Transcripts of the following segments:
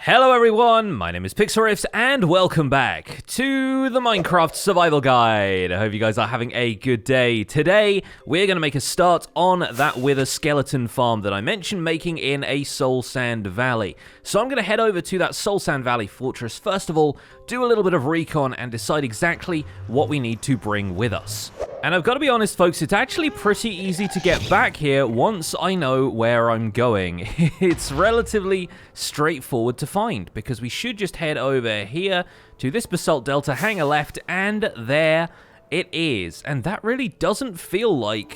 Hello everyone, my name is Pixlriffs and welcome back to the Minecraft Survival Guide. I hope you guys are having a good day. Today, we're going to make a start on that wither skeleton farm that I mentioned making in a Soul Sand Valley. So I'm going to head over to that Soul Sand Valley fortress first of all, do a little bit of recon and decide exactly what we need to bring with us. And I've got to be honest, folks, it's actually pretty easy to get back here once I know where I'm going. It's relatively straightforward to find, because we should just head over here to this basalt delta, hang a left, and there it is. And that really doesn't feel like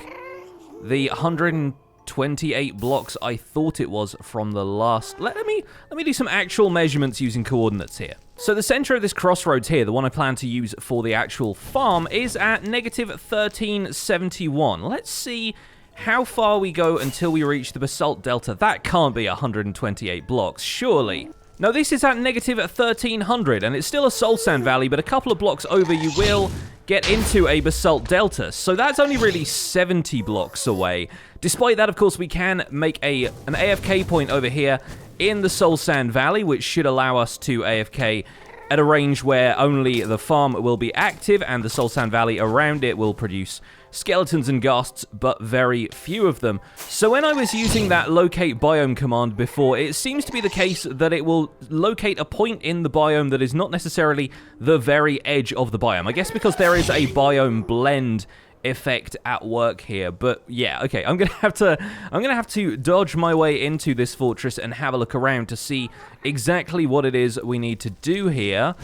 the 128 blocks I thought it was from the last... Let me do some actual measurements using coordinates here. So the center of this crossroads here, the one I plan to use for the actual farm, is at negative 1371. Let's see how far we go until we reach the basalt delta. That can't be 128 blocks, surely. No, this is at negative 1300, and it's still a soul sand valley, but a couple of blocks over you will get into a basalt delta. So that's only really 70 blocks away. Despite that, of course, we can make an AFK point over here in the Soul Sand Valley, which should allow us to AFK at a range where only the farm will be active and the Soul Sand Valley around it will produce skeletons and ghasts, but very few of them. So when I was using that locate biome command before, it seems to be the case that it will locate a point in the biome that is not necessarily the very edge of the biome. I guess because there is a biome blend effect at work here, but yeah, okay, I'm gonna have to dodge my way into this fortress and have a look around to see exactly what it is we need to do here.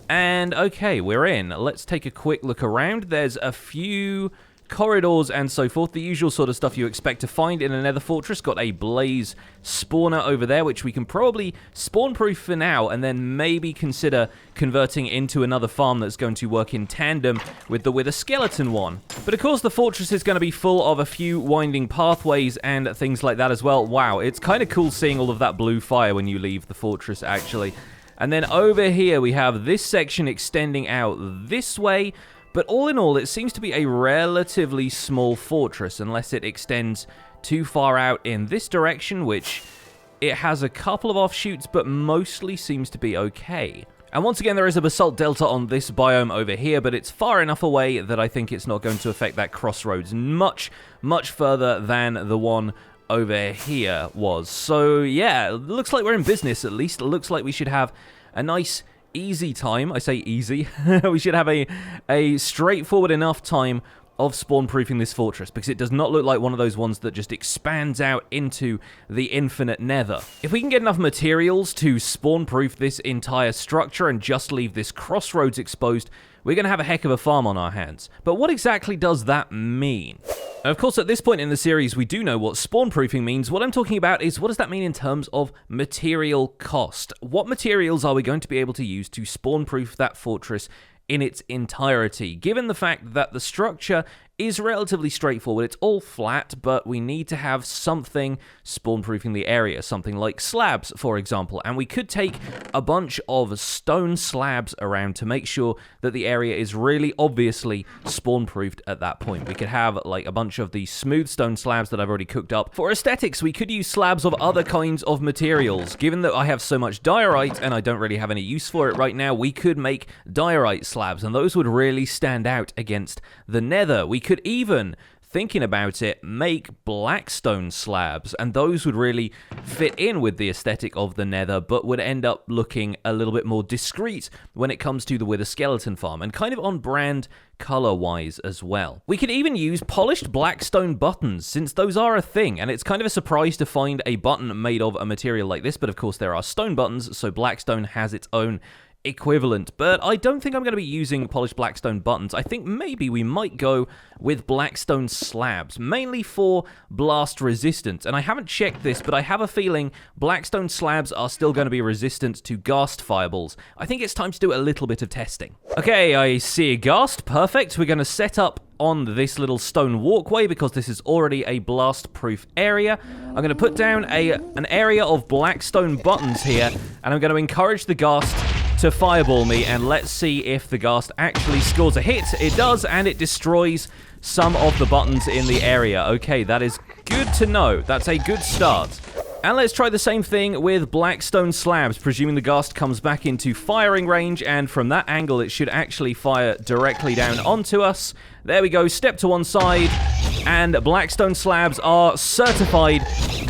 And okay, we're in. Let's take a quick look around. There's a few corridors and so forth, the usual sort of stuff you expect to find in a Nether Fortress. Got a blaze spawner over there, which we can probably spawn-proof for now, and then maybe consider converting into another farm that's going to work in tandem with the wither skeleton one. But of course, the fortress is going to be full of a few winding pathways and things like that as well. Wow, it's kind of cool seeing all of that blue fire when you leave the fortress, actually. And then over here, we have this section extending out this way. But all in all, it seems to be a relatively small fortress, unless it extends too far out in this direction, which it has a couple of offshoots, but mostly seems to be okay. And once again, there is a basalt delta on this biome over here, but it's far enough away that I think it's not going to affect that crossroads much further than the one over here was. So yeah, looks like we're in business at least. It looks like we should have a nice easy time. I say easy. We should have a straightforward enough time of spawn-proofing this fortress, because it does not look like one of those ones that just expands out into the infinite nether. If we can get enough materials to spawn-proof this entire structure and just leave this crossroads exposed, we're going to have a heck of a farm on our hands. But what exactly does that mean? And of course, at this point in the series, we do know what spawn-proofing means. What I'm talking about is, what does that mean in terms of material cost? What materials are we going to be able to use to spawn-proof that fortress in its entirety, given the fact that the structure is relatively straightforward. It's all flat, but we need to have something spawn-proofing the area, something like slabs, for example, and we could take a bunch of stone slabs around to make sure that the area is really obviously spawn-proofed at that point. We could have like a bunch of the smooth stone slabs that I've already cooked up. For aesthetics, we could use slabs of other kinds of materials. Given that I have so much diorite and I don't really have any use for it right now, we could make diorite slabs, and those would really stand out against the nether. We could even, thinking about it, make blackstone slabs, and those would really fit in with the aesthetic of the nether, but would end up looking a little bit more discreet when it comes to the wither skeleton farm, and kind of on brand color-wise as well. We could even use polished blackstone buttons, since those are a thing, and it's kind of a surprise to find a button made of a material like this, but of course there are stone buttons, so blackstone has its own equivalent, but I don't think I'm going to be using polished blackstone buttons. I think maybe we might go with blackstone slabs, mainly for blast resistance, and I haven't checked this, but I have a feeling blackstone slabs are still going to be resistant to ghast fireballs. I think it's time to do a little bit of testing. Okay, I see a ghast. Perfect. We're going to set up on this little stone walkway because this is already a blast-proof area. I'm going to put down an area of blackstone buttons here, and I'm going to encourage the ghast to fireball me, and let's see if the ghast actually scores a hit. It does, and it destroys some of the buttons in the area. Okay, that is good to know. That's a good start. And let's try the same thing with blackstone slabs, presuming the ghast comes back into firing range, and from that angle it should actually fire directly down onto us. There we go, step to one side, and blackstone slabs are certified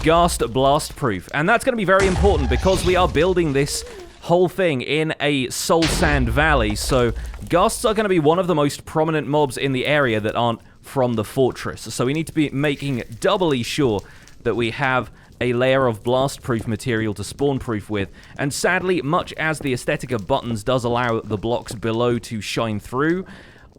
ghast blast proof. And that's going to be very important because we are building this whole thing in a soul sand valley, so ghasts are going to be one of the most prominent mobs in the area that aren't from the fortress. So we need to be making doubly sure that we have a layer of blast-proof material to spawn-proof with, and sadly, much as the aesthetic of buttons does allow the blocks below to shine through,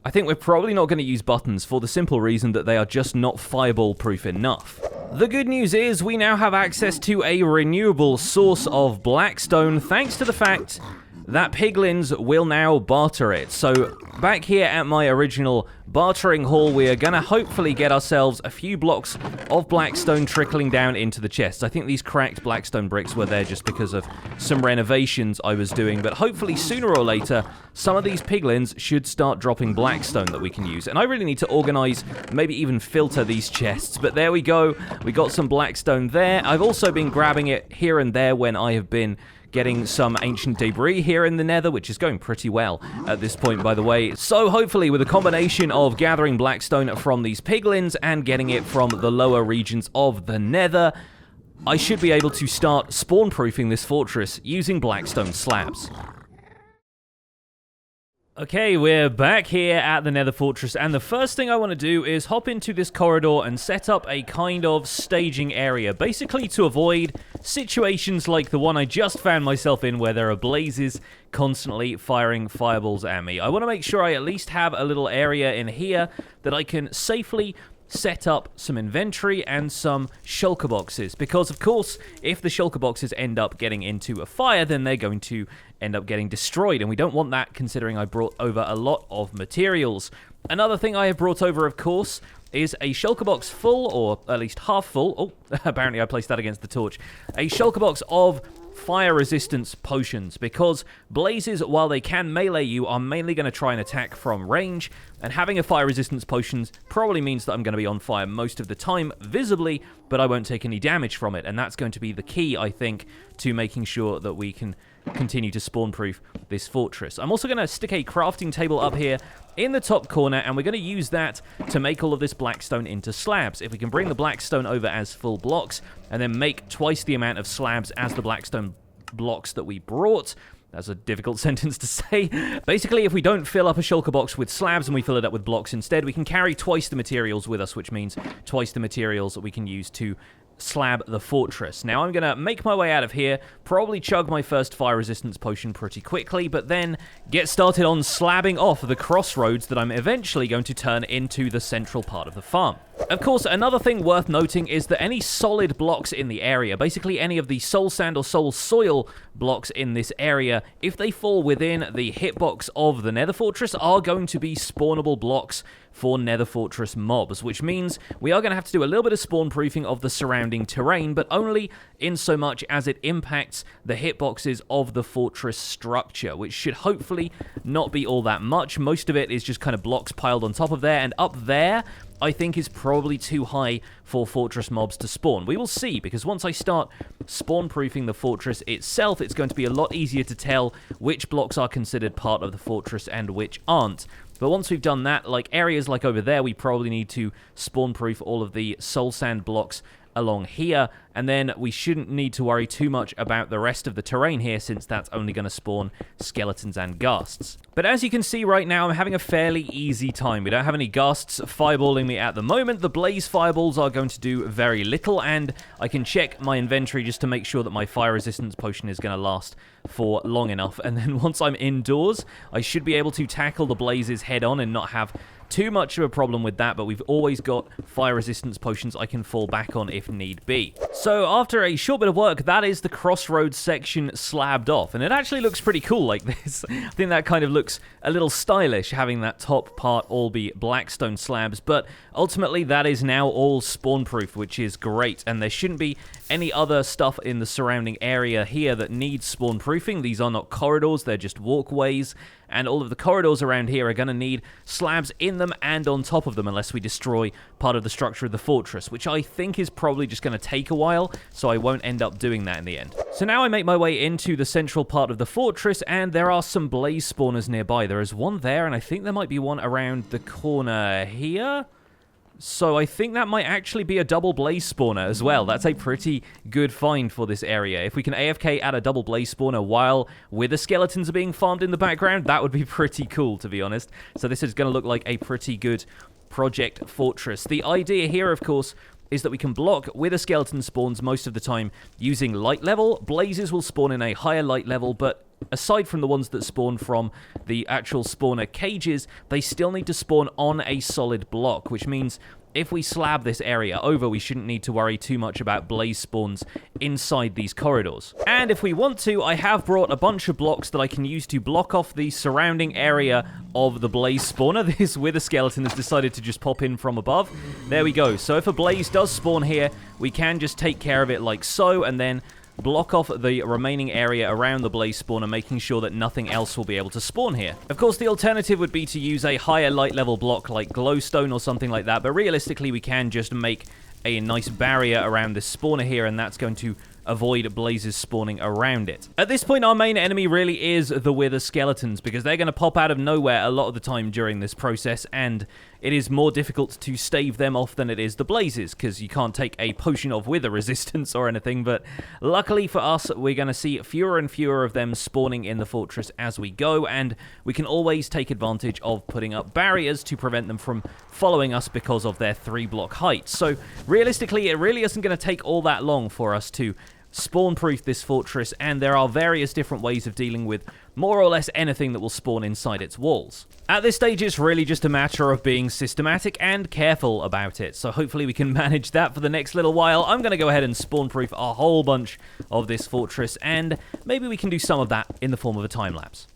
I think we're probably not going to use buttons for the simple reason that they are just not fireball-proof enough. The good news is we now have access to a renewable source of blackstone thanks to the fact that piglins will now barter it. So back here at my original bartering hall, we are going to hopefully get ourselves a few blocks of blackstone trickling down into the chests. I think these cracked blackstone bricks were there just because of some renovations I was doing, but hopefully sooner or later some of these piglins should start dropping blackstone that we can use. And I really need to organize, maybe even filter these chests, but there we go. We got some blackstone there. I've also been grabbing it here and there when I have been getting some ancient debris here in the nether, which is going pretty well at this point, by the way. So hopefully with a combination of gathering blackstone from these piglins and getting it from the lower regions of the nether, I should be able to start spawn-proofing this fortress using blackstone slabs. Okay, we're back here at the Nether Fortress, and the first thing I want to do is hop into this corridor and set up a kind of staging area, basically to avoid situations like the one I just found myself in where there are blazes constantly firing fireballs at me. I want to make sure I at least have a little area in here that I can safely set up some inventory and some shulker boxes, because of course if the shulker boxes end up getting into a fire, then they're going to end up getting destroyed, and we don't want that considering I brought over a lot of materials. Another thing I have brought over, of course, is a shulker box full, or at least half full. Oh, apparently I placed that against the torch. A shulker box of fire resistance potions, because blazes, while they can melee you, are mainly going to try and attack from range, and having a fire resistance potion probably means that I'm going to be on fire most of the time visibly, but I won't take any damage from it, and that's going to be the key, I think, to making sure that we can continue to spawn-proof this fortress. I'm also going to stick a crafting table up here in the top corner, and we're going to use that to make all of this blackstone into slabs. If we can bring the blackstone over as full blocks, and then make twice the amount of slabs as the blackstone blocks that we brought. That's a difficult sentence to say. Basically, if we don't fill up a shulker box with slabs and we fill it up with blocks instead, we can carry twice the materials with us, which means twice the materials that we can use to slab the fortress. Now I'm going to make my way out of here, probably chug my first fire resistance potion pretty quickly, but then get started on slabbing off the crossroads that I'm eventually going to turn into the central part of the farm. Of course, another thing worth noting is that any solid blocks in the area, basically any of the soul sand or soul soil blocks in this area, if they fall within the hitbox of the Nether Fortress, are going to be spawnable blocks for Nether Fortress mobs, which means we are going to have to do a little bit of spawn proofing of the surrounding terrain, but only in so much as it impacts the hitboxes of the fortress structure, which should hopefully not be all that much. Most of it is just kind of blocks piled on top of there, and up there I think is probably too high for fortress mobs to spawn. We will see, because once I start spawn-proofing the fortress itself, it's going to be a lot easier to tell which blocks are considered part of the fortress and which aren't. But once we've done that, like areas like over there, we probably need to spawn-proof all of the soul sand blocks along here, and then we shouldn't need to worry too much about the rest of the terrain here, since that's only going to spawn skeletons and ghasts. But as you can see right now, I'm having a fairly easy time. We don't have any ghasts fireballing me at the moment. The blaze fireballs are going to do very little, and I can check my inventory just to make sure that my fire resistance potion is going to last for long enough, and then once I'm indoors, I should be able to tackle the blazes head on and not have too much of a problem with that, but we've always got fire resistance potions I can fall back on if need be. So after a short bit of work, that is the crossroads section slabbed off, and it actually looks pretty cool like this. I think that kind of looks a little stylish, having that top part all be blackstone slabs, but ultimately that is now all spawn-proof, which is great, and there shouldn't be any other stuff in the surrounding area here that needs spawn-proofing. These are not corridors, they're just walkways, and all of the corridors around here are going to need slabs in them them and on top of them unless we destroy part of the structure of the fortress, which I think is probably just going to take a while, so I won't end up doing that in the end. So now I make my way into the central part of the fortress, and there are some blaze spawners nearby. There is one there, and I think there might be one around the corner here. So I think that might actually be a double blaze spawner as well. That's a pretty good find for this area. If we can AFK at a double blaze spawner while wither skeletons are being farmed in the background, that would be pretty cool, to be honest. So this is going to look like a pretty good project fortress. The idea here, of course, is that we can block wither skeleton spawns most of the time using light level. Blazes will spawn in a higher light level, but aside from the ones that spawn from the actual spawner cages, they still need to spawn on a solid block, which means if we slab this area over, we shouldn't need to worry too much about blaze spawns inside these corridors. And if we want to, I have brought a bunch of blocks that I can use to block off the surrounding area of the blaze spawner. This wither skeleton has decided to just pop in from above. There we go. So if a blaze does spawn here, we can just take care of it like so, and then block off the remaining area around the blaze spawner, making sure that nothing else will be able to spawn here. Of course, the alternative would be to use a higher light level block like glowstone or something like that, but realistically we can just make a nice barrier around this spawner here, and that's going to avoid blazes spawning around it. At this point, our main enemy really is the wither skeletons, because they're going to pop out of nowhere a lot of the time during this process, and it is more difficult to stave them off than it is the blazes, because you can't take a potion of wither resistance or anything. But luckily for us, we're going to see fewer and fewer of them spawning in the fortress as we go, and we can always take advantage of putting up barriers to prevent them from following us because of their 3-block height. So realistically, it really isn't going to take all that long for us to spawn-proof this fortress, and there are various different ways of dealing with more or less anything that will spawn inside its walls. At this stage, it's really just a matter of being systematic and careful about it, so hopefully we can manage that for the next little while. I'm going to go ahead and spawn-proof a whole bunch of this fortress, and maybe we can do some of that in the form of a time-lapse.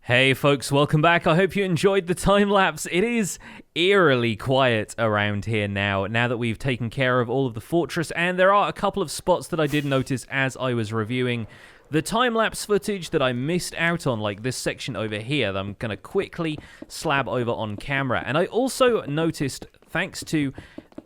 Hey folks, welcome back. I hope you enjoyed the time lapse. It is eerily quiet around here now that we've taken care of all of the fortress, and there are a couple of spots that I did notice as I was reviewing the time-lapse footage that I missed out on, like this section over here that I'm going to quickly slab over on camera. And I also noticed, thanks to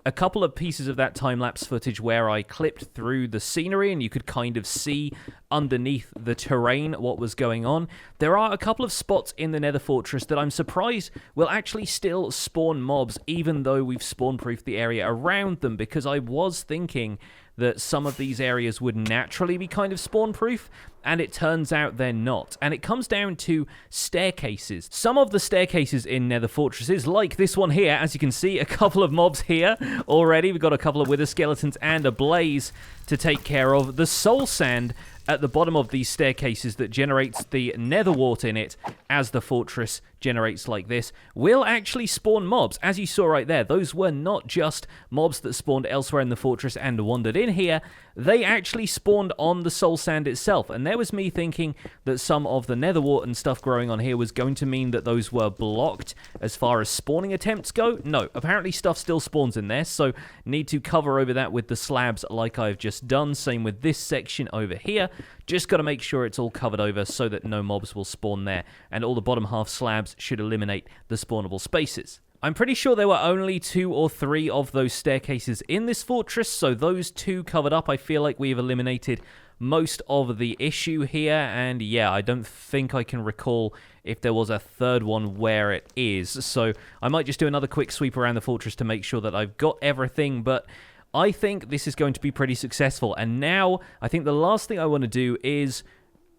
a couple of pieces of that time-lapse footage where I clipped through the scenery and you could kind of see underneath the terrain what was going on, there are a couple of spots in the Nether Fortress that I'm surprised will actually still spawn mobs even though we've spawn-proofed the area around them, because I was thinking that some of these areas would naturally be kind of spawn-proof, and it turns out they're not. And it comes down to staircases. Some of the staircases in Nether Fortresses, like this one here, as you can see, a couple of mobs here already. We've got a couple of wither skeletons and a blaze to take care of. The soul sand at the bottom of these staircases that generates the nether wart in it as the fortress generates like this will actually spawn mobs. As you saw right there, those were not just mobs that spawned elsewhere in the fortress and wandered in here. They actually spawned on the soul sand itself, and there was me thinking that some of the nether wart and stuff growing on here was going to mean that those were blocked as far as spawning attempts go. No, apparently stuff still spawns in there, so need to cover over that with the slabs like I've just done. Same with this section over here. Just got to make sure it's all covered over so that no mobs will spawn there, and all the bottom half slabs should eliminate the spawnable spaces. I'm pretty sure there were only 2 or 3 of those staircases in this fortress, so those 2 covered up, I feel like we've eliminated most of the issue here, and yeah, I don't think I can recall if there was a third one where it is, so I might just do another quick sweep around the fortress to make sure that I've got everything, but I think this is going to be pretty successful. And now I think the last thing I want to do is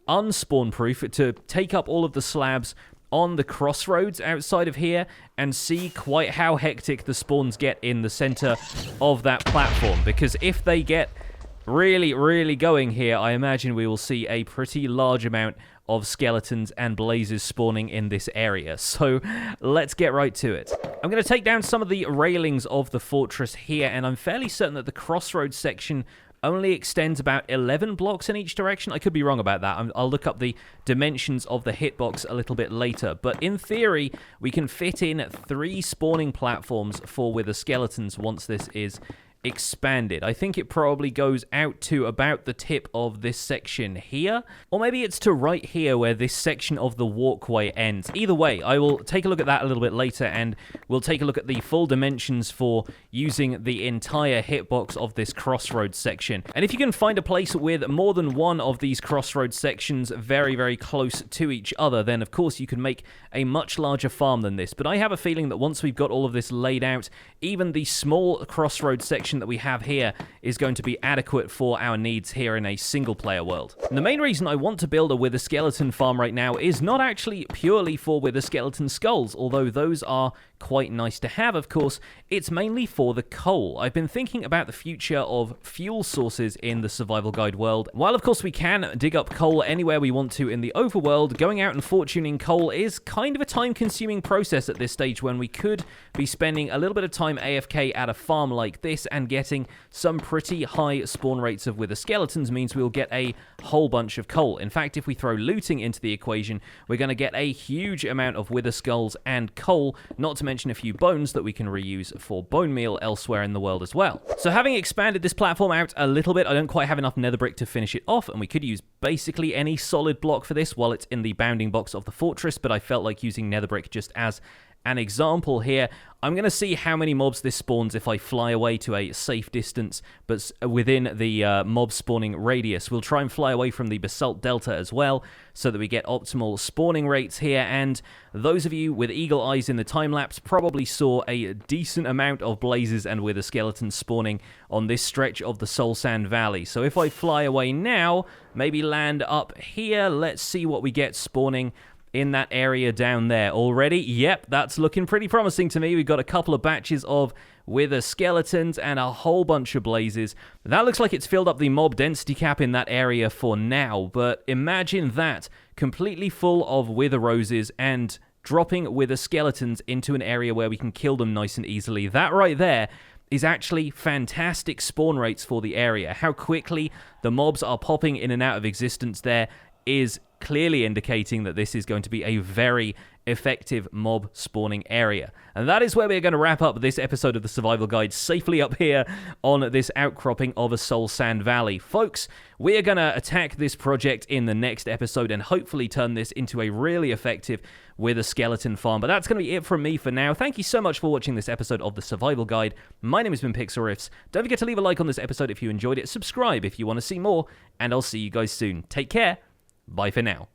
unspawn-proof, to take up all of the slabs on the crossroads outside of here and see quite how hectic the spawns get in the center of that platform. Because if they get really going here, I imagine we will see a pretty large amount of skeletons and blazes spawning in this area. So let's get right to it. I'm going to take down some of the railings of the fortress here, and I'm fairly certain that the crossroads section only extends about 11 blocks in each direction. I could be wrong about that. I'll look up the dimensions of the hitbox a little bit later. But in theory, we can fit in 3 spawning platforms for wither skeletons once this is expanded. I think it probably goes out to about the tip of this section here, or maybe it's to right here where this section of the walkway ends. Either way, I will take a look at that a little bit later, and we'll take a look at the full dimensions for using the entire hitbox of this crossroads section. And if you can find a place with more than one of these crossroads sections very close to each other, then of course you can make a much larger farm than this. But I have a feeling that once we've got all of this laid out, even the small crossroads section that we have here is going to be adequate for our needs here in a single player world. And the main reason I want to build a wither skeleton farm right now is not actually purely for wither skeleton skulls, although those are quite nice to have, of course. It's mainly for the coal. I've been thinking about the future of fuel sources in the survival guide world. While of course we can dig up coal anywhere we want to in the overworld, going out and fortuning coal is kind of a time-consuming process at this stage, when we could be spending a little bit of time AFK at a farm like this, and getting some pretty high spawn rates of wither skeletons means we'll get a whole bunch of coal. In fact, if we throw looting into the equation, we're going to get a huge amount of wither skulls and coal, not to mention a few bones that we can reuse for bone meal elsewhere in the world as well. So having expanded this platform out a little bit, I don't quite have enough nether brick to finish it off, and we could use basically any solid block for this while it's in the bounding box of the fortress, but I felt like using nether brick just as an example here. I'm going to see how many mobs this spawns if I fly away to a safe distance, but within the mob spawning radius. We'll try and fly away from the basalt delta as well, so that we get optimal spawning rates here. And those of you with eagle eyes in the time-lapse probably saw a decent amount of blazes and wither skeletons spawning on this stretch of the Soul Sand Valley. So if I fly away now, maybe land up here, let's see what we get spawning in that area down there already. Yep, that's looking pretty promising to me. We've got a couple of batches of wither skeletons and a whole bunch of blazes. That looks like it's filled up the mob density cap in that area for now, but imagine that completely full of wither roses and dropping wither skeletons into an area where we can kill them nice and easily. That right there is actually fantastic spawn rates for the area. How quickly the mobs are popping in and out of existence there is clearly indicating that this is going to be a very effective mob spawning area. And that is where we're going to wrap up this episode of the Survival Guide, safely up here on this outcropping of a soul sand valley. Folks, we are going to attack this project in the next episode and hopefully turn this into a really effective wither skeleton farm. But that's going to be it from me for now. Thank you so much for watching this episode of the Survival Guide. My name has been Pixlriffs. Don't forget to leave a like on this episode if you enjoyed it. Subscribe if you want to see more, and I'll see you guys soon. Take care. Bye for now.